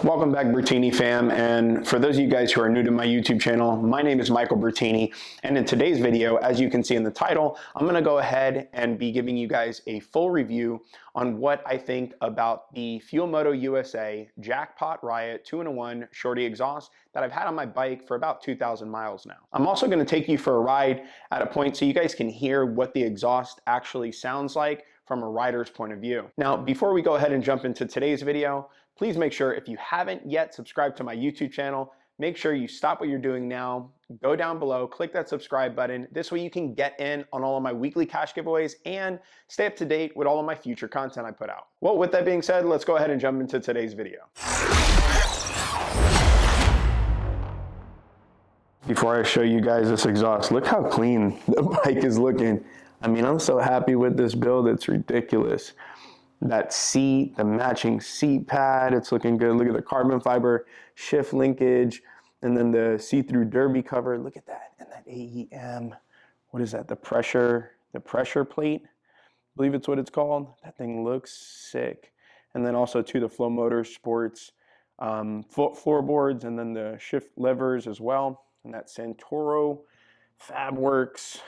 Welcome back, Bertini fam, and for those of you guys who are new to my YouTube channel, my name is Michael Bertini, and in today's video, as you can see in the title, I'm going to go ahead and be giving you guys a full review on what I think about the Fuel Moto USA Jackpot Riot 2-in-1 Shorty exhaust that I've had on my bike for about 2,000 miles now. I'm also going to take you for a ride at a point so you guys can hear what the exhaust actually sounds like from a rider's point of view. Now, before we go ahead and jump into today's video, please make sure if you haven't yet subscribed to my YouTube channel, make sure you stop what you're doing now, go down below, click that subscribe button. This way you can get in on all of my weekly cash giveaways and stay up to date with all of my future content I put out. Well, with that being said, let's go ahead and jump into today's video. Before I show you guys this exhaust, look how clean the bike is looking. I mean, I'm so happy with this build, it's ridiculous. That seat, the matching seat pad, it's looking good. Look at the carbon fiber shift linkage, and then the see-through derby cover. Look at that, and that AEM, what is that, the pressure plate? I believe it's what it's called. That thing looks sick. And then also to the Fuel Moto Sports floorboards, and then the shift levers as well. And that Santoro Fabworks,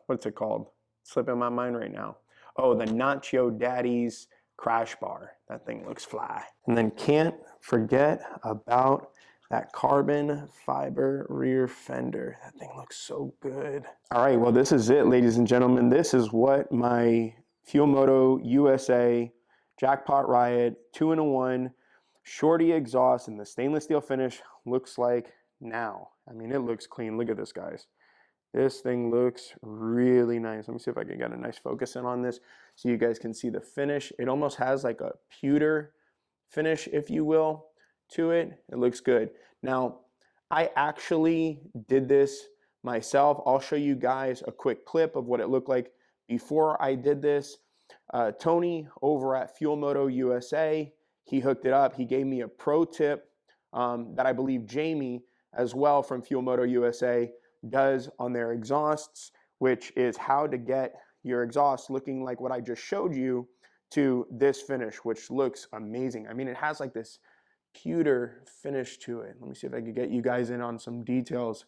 what's it called? It's slipping my mind right now. Oh, the Nacho Daddy's crash bar. That thing looks fly. And then can't forget about that carbon fiber rear fender. That thing looks so good. All right, well, this is it, ladies and gentlemen. This is what my Fuel Moto USA Jackpot Riot 2-in-1 Shorty exhaust in the stainless steel finish looks like now. I mean, it looks clean. Look at this, guys. This thing looks really nice. Let me see if I can get a nice focus in on this so you guys can see the finish. It almost has like a pewter finish, if you will, to it. It looks good. Now, I actually did this myself. I'll show you guys a quick clip of what it looked like before I did this. Tony over at Fuel Moto USA, he hooked it up. He gave me a pro tip that I believe Jamie as well from Fuel Moto USA does on their exhausts, which is how to get your exhaust looking like what I just showed you to this finish, which looks amazing. I mean, it has like this pewter finish to it. Let me see if I could get you guys in on some details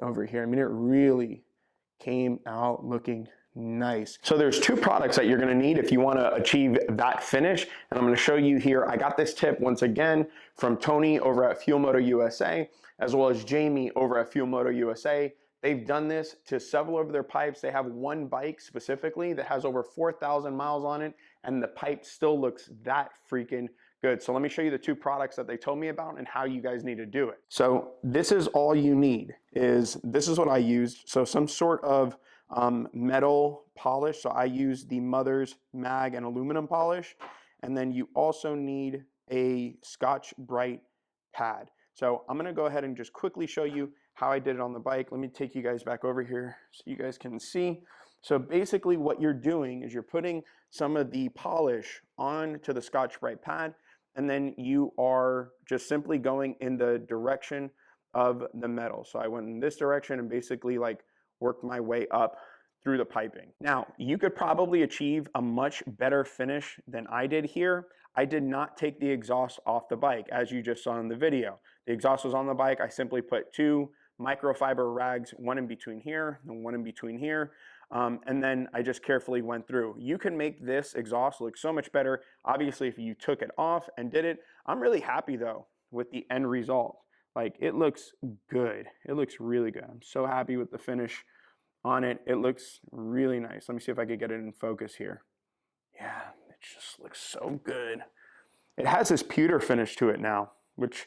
over here. I mean, it really came out looking nice. So there's two products that you're going to need if you want to achieve that finish, and I'm going to show you here. I got this tip once again from Tony over at Fuel Moto USA, as well as Jamie over at Fuel Moto USA. They've done this to several of their pipes. They have one bike specifically that has over 4,000 miles on it, and the pipe still looks that freaking good. So let me show you the two products that they told me about and how you guys need to do it. So this is all you need. This is what I used. So some sort of metal polish. So I use the Mother's mag and aluminum polish. And then you also need a Scotch-Brite pad. So I'm going to go ahead and just quickly show you how I did it on the bike. Let me take you guys back over here so you guys can see. So basically what you're doing is you're putting some of the polish onto the Scotch-Brite pad, and then you are just simply going in the direction of the metal. So I went in this direction and basically like worked my way up through the piping. Now, you could probably achieve a much better finish than I did here. I did not take the exhaust off the bike, as you just saw in the video. The exhaust was on the bike. I simply put two microfiber rags, one in between here and one in between here. And then I just carefully went through. You can make this exhaust look so much better, obviously, if you took it off and did it. I'm really happy, though, with the end result. Like, it looks good. It looks really good. I'm so happy with the finish on it. It looks really nice. Let me see if I could get it in focus here. Yeah, it just looks so good. It has this pewter finish to it now, which,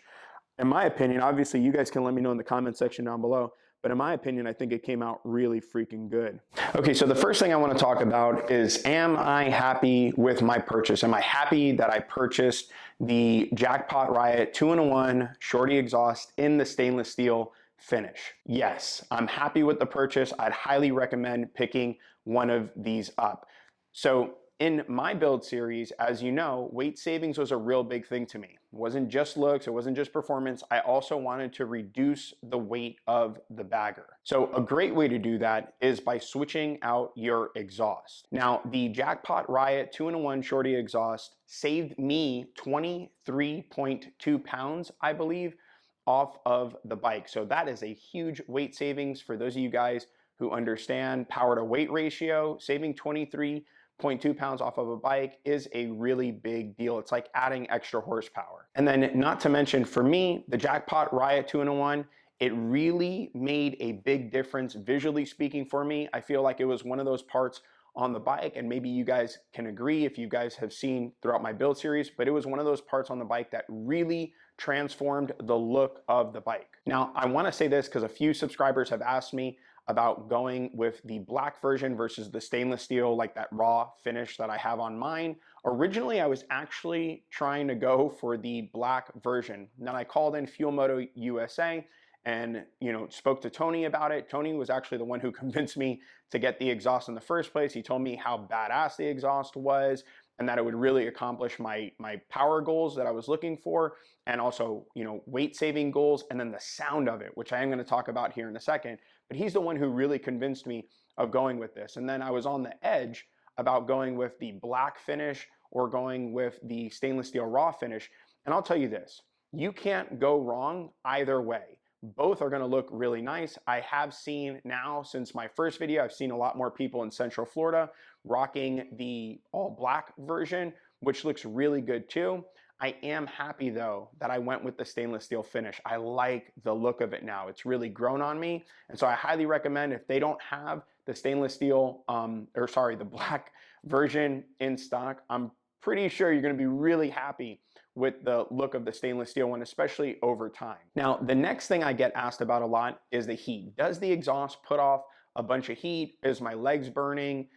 in my opinion, obviously you guys can let me know in the comment section down below, but in my opinion, I think it came out really freaking good. Okay, so the first thing I want to talk about is, am I happy with my purchase? Am I happy that I purchased the Jackpot Riot 2-in-1 Shorty exhaust in the stainless steel finish? Yes, I'm happy with the purchase. I'd highly recommend picking one of these up. So in my build series, as you know, weight savings was a real big thing to me. It wasn't just looks, it wasn't just performance. I also wanted to reduce the weight of the bagger. So a great way to do that is by switching out your exhaust. Now, the Jackpot Riot 2-in-1 Shorty exhaust saved me 23.2 pounds, I believe, off of the bike. So that is a huge weight savings for those of you guys who understand power to weight ratio. Saving 23.2 pounds off of a bike is a really big deal. It's like adding extra horsepower. And then not to mention, for me, the Jackpot Riot 2-in-1, it really made a big difference visually speaking for me. I feel like it was one of those parts on the bike, and maybe you guys can agree if you guys have seen throughout my build series, but it was one of those parts on the bike that really transformed the look of the bike. Now, I want to say this because a few subscribers have asked me about going with the black version versus the stainless steel, like that raw finish that I have on mine. Originally, I was actually trying to go for the black version. Then I called in Fuel Moto USA and spoke to Tony about it. Tony was actually the one who convinced me to get the exhaust in the first place. He told me how badass the exhaust was and that it would really accomplish my power goals that I was looking for, and also weight saving goals, and then the sound of it, which I am going to talk about here in a second. But he's the one who really convinced me of going with this. And then I was on the edge about going with the black finish or going with the stainless steel raw finish. And I'll tell you this, you can't go wrong either way. Both are going to look really nice. I have seen now, since my first video, I've seen a lot more people in Central Florida rocking the all black version, which looks really good too. I am happy though that I went with the stainless steel finish. I like the look of it now. It's really grown on me. And so I highly recommend, if they don't have the stainless steel, the black version in stock, I'm pretty sure you're going to be really happy with the look of the stainless steel one, especially over time. Now, the next thing I get asked about a lot is the heat. Does the exhaust put off a bunch of heat? Is my legs burning?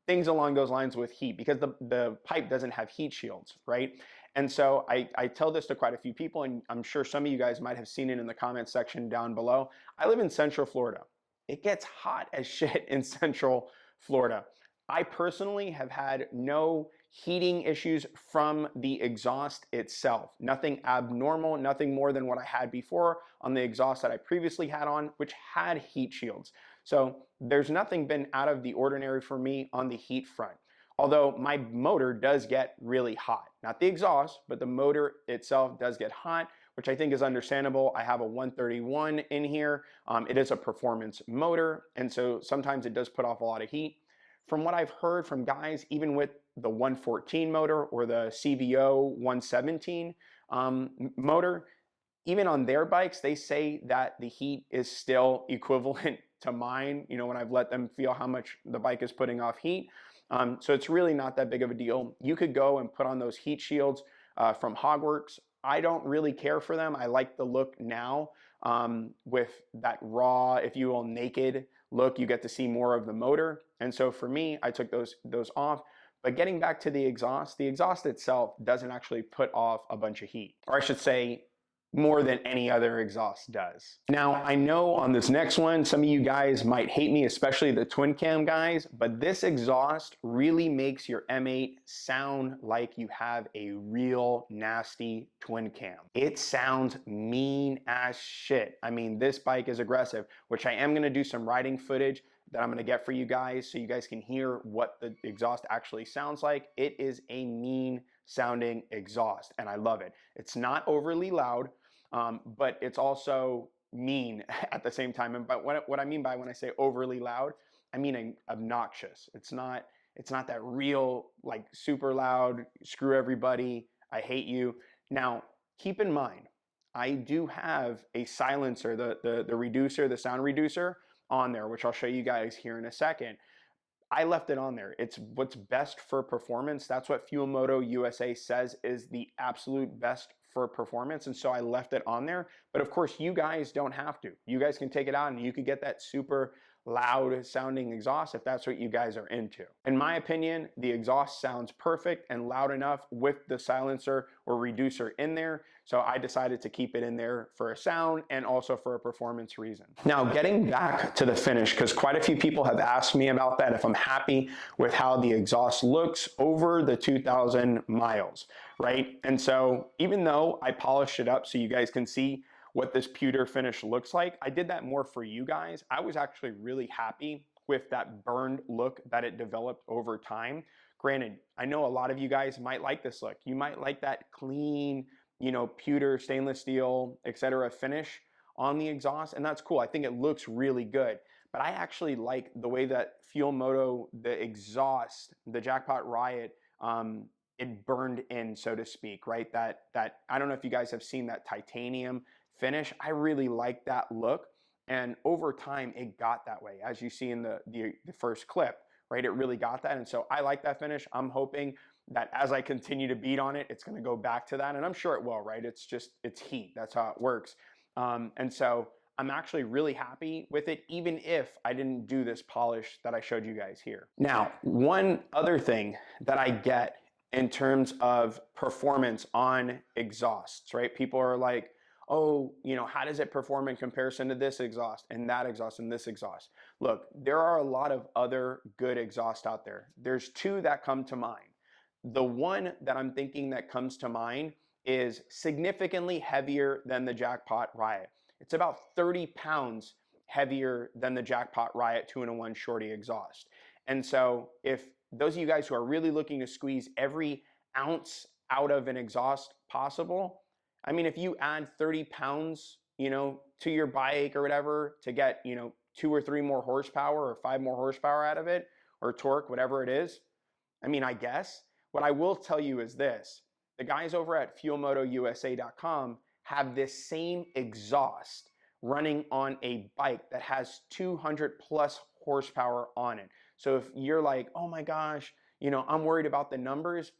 Things along those lines with heat, because the pipe doesn't have heat shields, right? And so I tell this to quite a few people, and I'm sure some of you guys might have seen it in the comment section down below. I live in Central Florida. It gets hot as shit in Central Florida. I personally have had no heating issues from the exhaust itself. Nothing abnormal, nothing more than what I had before on the exhaust that I previously had on, which had heat shields. So there's nothing been out of the ordinary for me on the heat front. Although my motor does get really hot. Not the exhaust, but the motor itself does get hot, which I think is understandable. I have a 131 in here. It is a performance motor, and so sometimes it does put off a lot of heat. From what I've heard from guys, even with the 114 motor or the CVO 117 motor, even on their bikes, they say that the heat is still equivalent to mine, when I've let them feel how much the bike is putting off heat. So it's really not that big of a deal. You could go and put on those heat shields from Hogworks. I don't really care for them. I like the look now with that raw, if you will, naked look. You get to see more of the motor. And so for me, I took those off. But getting back to the exhaust itself doesn't actually put off a bunch of heat. Or I should say, more than any other exhaust does. Now, I know on this next one, some of you guys might hate me, especially the twin cam guys, but this exhaust really makes your M8 sound like you have a real nasty twin cam. It sounds mean as shit. I mean, this bike is aggressive, which I am gonna do some riding footage that I'm gonna get for you guys so you guys can hear what the exhaust actually sounds like. It is a mean sounding exhaust and I love it. It's not overly loud, but it's also mean at the same time. But what I mean by when I say overly loud, I mean obnoxious. It's not that real, like super loud, screw everybody, I hate you. Now, keep in mind, I do have a silencer, the reducer, the sound reducer on there, which I'll show you guys here in a second. I left it on there. It's what's best for performance. That's what Fuel Moto USA says is the absolute best for performance. And so I left it on there. But of course, you guys don't have to. You guys can take it out and you could get that super loud sounding exhaust if that's what you guys are into. In my opinion, the exhaust sounds perfect and loud enough with the silencer or reducer in there, so I decided to keep it in there for a sound and also for a performance reason. Now, getting back to the finish, because quite a few people have asked me about that, if I'm happy with how the exhaust looks over the 2,000 miles, right? And so even though I polished it up so you guys can see what this pewter finish looks like, I did that more for you guys. I was actually really happy with that burned look that it developed over time. Granted, I know a lot of you guys might like this look. You might like that clean, you know, pewter, stainless steel, etc. finish on the exhaust, and that's cool. I think it looks really good. But I actually like the way that Fuel Moto, the exhaust, the Jackpot Riot, it burned in, so to speak, right? That I don't know if you guys have seen that titanium finish. I really like that look, and over time it got that way, as you see in the first clip, right? It really got that, and so I like that finish. I'm hoping that as I continue to beat on it, it's going to go back to that, and I'm sure it will, right? It's heat. That's how it works, and so I'm actually really happy with it, even if I didn't do this polish that I showed you guys here. Now, one other thing that I get in terms of performance on exhausts, right? People are like, oh, you know, how does it perform in comparison to this exhaust and that exhaust and this exhaust? Look, there are a lot of other good exhausts out there. There's two that come to mind. The one that I'm thinking that comes to mind is significantly heavier than the Jackpot Riot. It's about 30 pounds heavier than the Jackpot Riot 2-in-1 Shorty exhaust. And so if those of you guys who are really looking to squeeze every ounce out of an exhaust possible, I mean, if you add 30 pounds, you know, to your bike or whatever to get, you know, 2 or 3 more horsepower or 5 more horsepower out of it, or torque, whatever it is, I mean, I guess. What I will tell you is this: the guys over at fuelmotousa.com have this same exhaust running on a bike that has 200 plus horsepower on it. So if you're like, oh my gosh, you know, I'm worried about the numbers,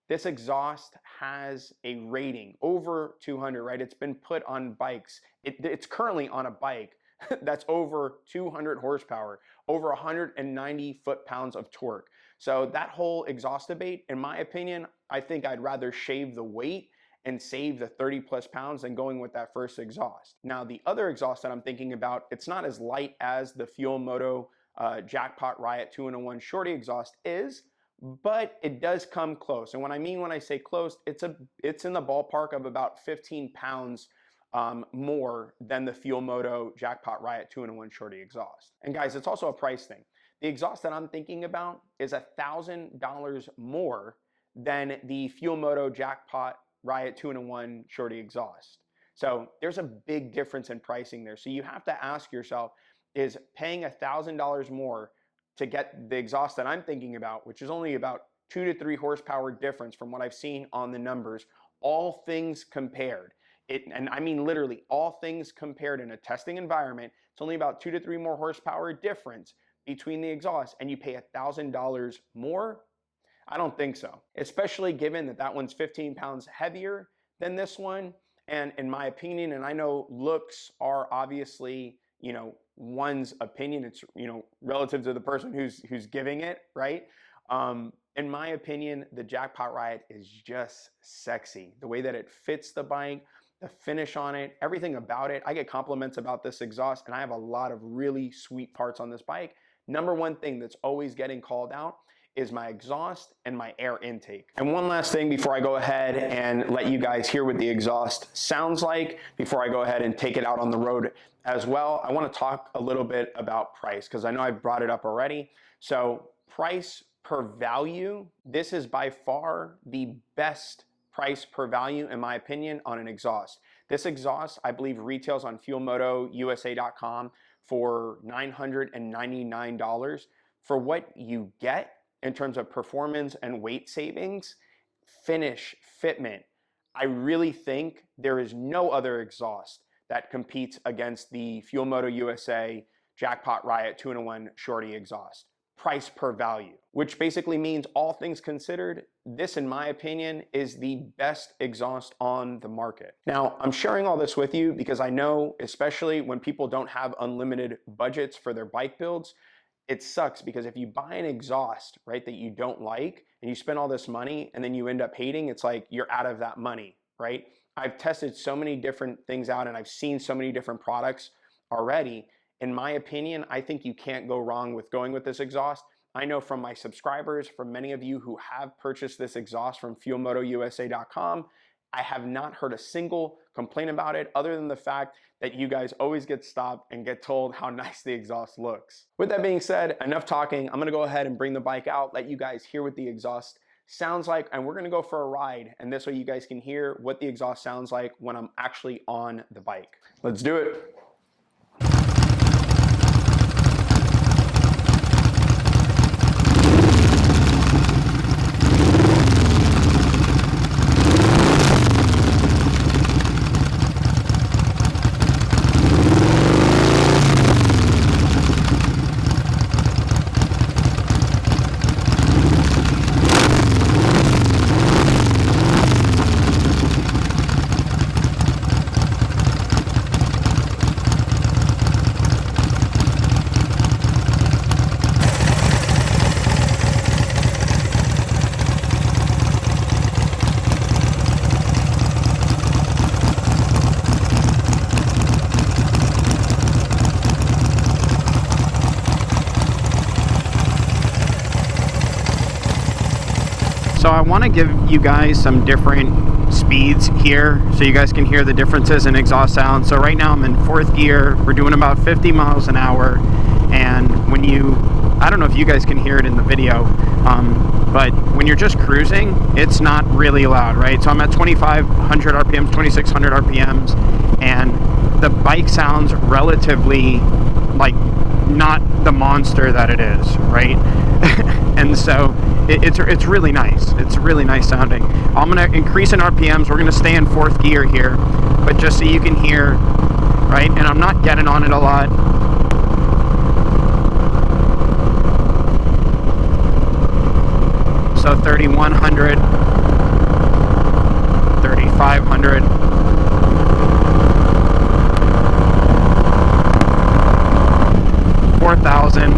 this exhaust has a rating over 200, right? It's been put on bikes. It's currently on a bike that's over 200 horsepower, over 190 foot-pounds of torque. So that whole exhaust debate, in my opinion, I think I'd rather shave the weight and save the 30 plus pounds than going with that first exhaust. Now, the other exhaust that I'm thinking about, it's not as light as the Fuel Moto Jackpot Riot 2-in-1 Shorty exhaust is, but it does come close. And what I mean when I say close, it's in the ballpark of about 15 pounds more than the Fuel Moto Jackpot Riot 2-in-1 Shorty exhaust. And guys, it's also a price thing. The exhaust that I'm thinking about is $1,000 more than the Fuel Moto Jackpot Riot 2-in-1 Shorty exhaust. So there's a big difference in pricing there. So you have to ask yourself, is paying $1,000 more to get the exhaust that I'm thinking about, which is only about 2 to 3 horsepower difference from what I've seen on the numbers, all things compared. And I mean literally all things compared in a testing environment, it's only about 2 to 3 more horsepower difference between the exhaust, and you pay $1,000 more? I don't think so, especially given that that one's 15 pounds heavier than this one. And in my opinion, and I know looks are obviously, you know, one's opinion, it's, you know, relative to the person who's giving it, right? In my opinion, the Jackpot Riot is just sexy. The way that it fits the bike, the finish on it, everything about it. I get compliments about this exhaust, and I have a lot of really sweet parts on this bike. Number one thing that's always getting called out is my exhaust and my air intake. And one last thing before I go ahead and let you guys hear what the exhaust sounds like, before I go ahead and take it out on the road as well, I want to talk a little bit about price, because I know I've brought it up already. So price per value, this is by far the best price per value, in my opinion, on an exhaust. This exhaust, I believe, retails on fuelmotousa.com for $999. For what you get in terms of performance and weight savings, finish, fitment, I really think there is no other exhaust that competes against the Fuel Moto USA Jackpot Riot 2-in-1 Shorty exhaust. price per value, which basically means all things considered, this, in my opinion, is the best exhaust on the market. Now, I'm sharing all this with you because I know, especially when people don't have unlimited budgets for their bike builds, it sucks because if you buy an exhaust, right, that you don't like and you spend all this money and then you end up hating, it's like you're out of that money, right? I've tested so many different things out and I've seen so many different products already. In my opinion, I think you can't go wrong with going with this exhaust. I know from my subscribers, from many of you who have purchased this exhaust from fuelmotousa.com, I have not heard a single complaint about it other than the fact that you guys always get stopped and get told how nice the exhaust looks. With that being said, enough talking. I'm gonna go ahead and bring the bike out, let you guys hear what the exhaust sounds like, and we're gonna go for a ride, and this way you guys can hear what the exhaust sounds like when I'm actually on the bike. Let's do it. So I want to give you guys some different speeds here so you guys can hear the differences in exhaust sound. So right now I'm in 4th gear. We're doing about 50 miles an hour. And when I don't know if you guys can hear it in the video, but when you're just cruising, it's not really loud, right? So I'm at 2,500 RPMs, 2,600 RPMs, and the bike sounds relatively like not the monster that it is, right? And so it's really nice. It's really nice sounding. I'm gonna increase in RPMs. We're gonna stay in 4th gear here, but just so you can hear, right? And I'm not getting on it a lot. So 3,100, 3,500. 4,000.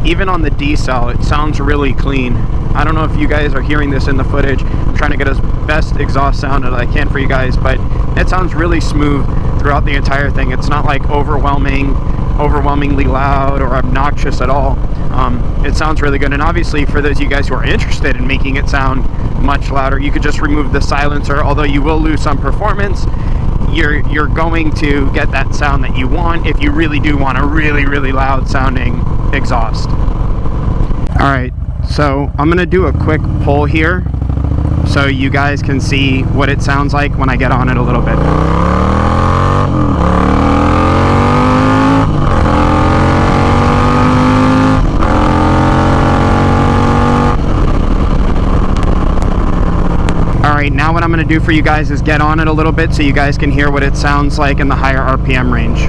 Even on the D-cell, it sounds really clean. I don't know if you guys are hearing this in the footage. I'm trying to get as best exhaust sound that I can for you guys, but it sounds really smooth throughout the entire thing. It's not like overwhelmingly loud or obnoxious at all. It sounds really good, and obviously for those of you guys who are interested in making it sound much louder, you could just remove the silencer. Although you will lose some performance, you're going to get that sound that you want if you really do want a really loud sounding exhaust. All right, so I'm gonna do a quick pull here so you guys can see what it sounds like when I get on it a little bit. Alright, now what I'm going to do for you guys is get on it a little bit so you guys can hear what it sounds like in the higher RPM range.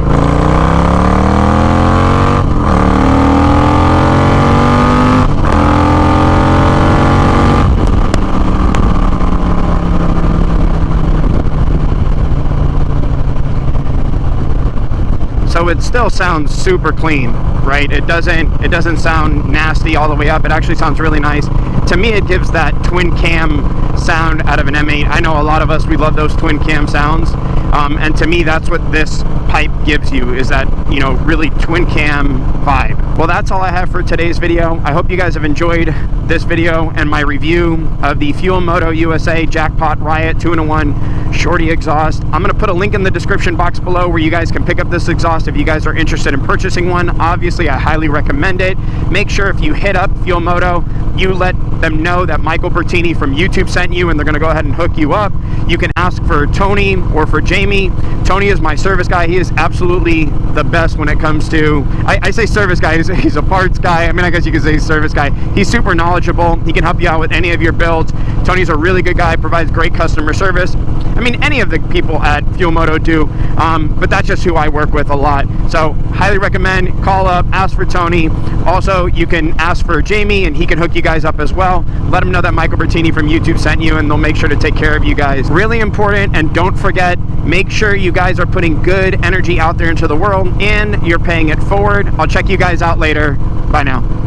So it still sounds super clean, right? It doesn't sound nasty all the way up. It actually sounds really nice. To me, it gives that twin cam sound out of an M8. I know a lot of us, we love those twin cam sounds, and to me that's what this pipe gives you, is that, you know, really twin cam vibe. Well, that's all I have for today's video. I hope you guys have enjoyed this video and my review of the Fuel Moto USA Jackpot Riot 2-in-1 Shorty exhaust. I'm going to put a link in the description box below where you guys can pick up this exhaust if you guys are interested in purchasing one. Obviously, I highly recommend it. Make sure if you hit up Fuel Moto, you let them know that Michael Bertini from YouTube sent you, and they're going to go ahead and hook you up. You can ask for Tony or for Jamie. Tony is my service guy. He is absolutely the best when it comes to, I say service guy, he's a parts guy. I mean, I guess you could say he's a service guy. He's super knowledgeable. He can help you out with any of your builds. Tony's a really good guy, provides great customer service. I mean, any of the people at Fuel Moto do, but that's just who I work with a lot. So highly recommend, call up, ask for Tony. Also, you can ask for Jamie and he can hook you guys up as well. Let him know that Michael Bertini from YouTube sent you and they'll make sure to take care of you guys. Really important, and don't forget, make sure you guys are putting good energy out there into the world and you're paying it forward. I'll check you guys out later. Bye now.